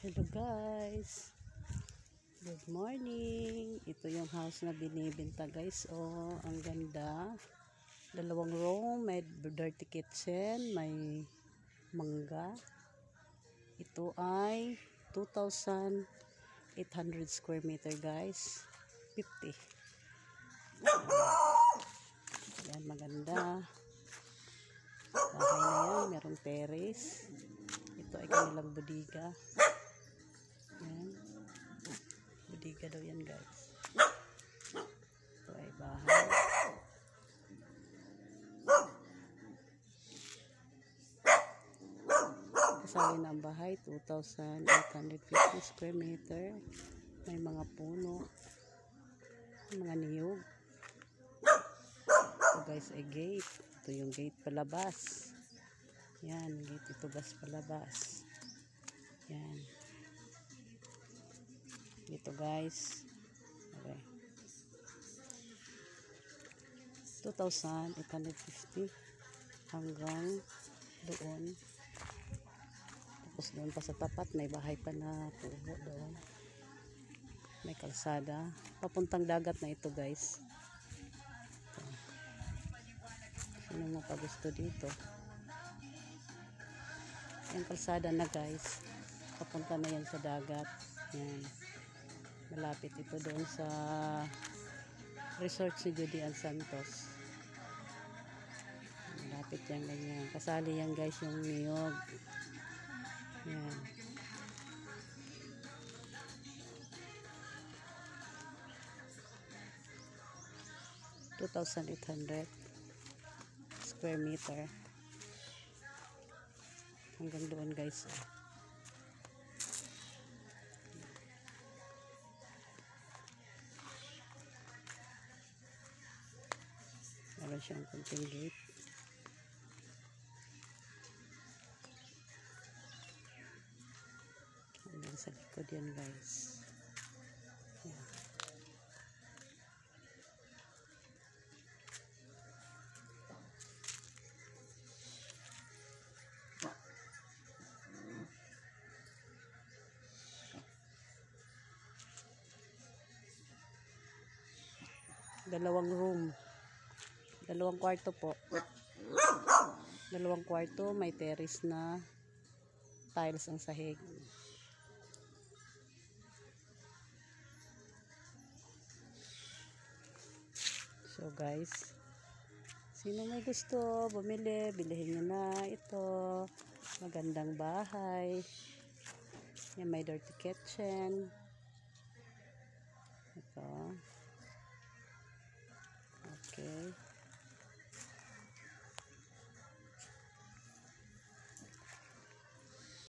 Hello guys, good morning. Ito yung house na binibenta guys. Oh, ang ganda. Dalawang room, may dirty kitchen, may mangga. Ito ay 2,800 square meter guys. 50. Yan, maganda. Bahay na yan, merong terrace. Ito ay kanilang bodega. Yan. Bodega daw yan guys. Ito ay bahay. Kasali na ang bahay. 2,850 square meter. May mga puno. Mga niyog. Ito guys ay gate. Ito yung gate palabas. Yan. Gate ito guys palabas. Yan. Dito guys. Okay. 2,850 hanggang doon. Tapos doon pa sa tapat may bahay pa na tubo doon. May kalsada. Papuntang dagat na ito guys. Ito. Sino mapagusto dito? Yung kalsada na guys. Papunta na yan sa dagat. Yan. Malapit ito doon sa resort si Judy Ann Santos. Malapit yan ganyan. Kasali yan guys yung niyog. Yan. $2,800 square meter. Hanggang doon guys. Meron siyang kunting gate. Hanggang sa likod yan guys. Yan. Dalawang room. Dalawang kwarto po. Dalawang kwarto, may terrace na tiles ang sahig. So guys, sino may gusto bumili, bilihin nyo na ito. Magandang bahay. Yan, may dirty kitchen.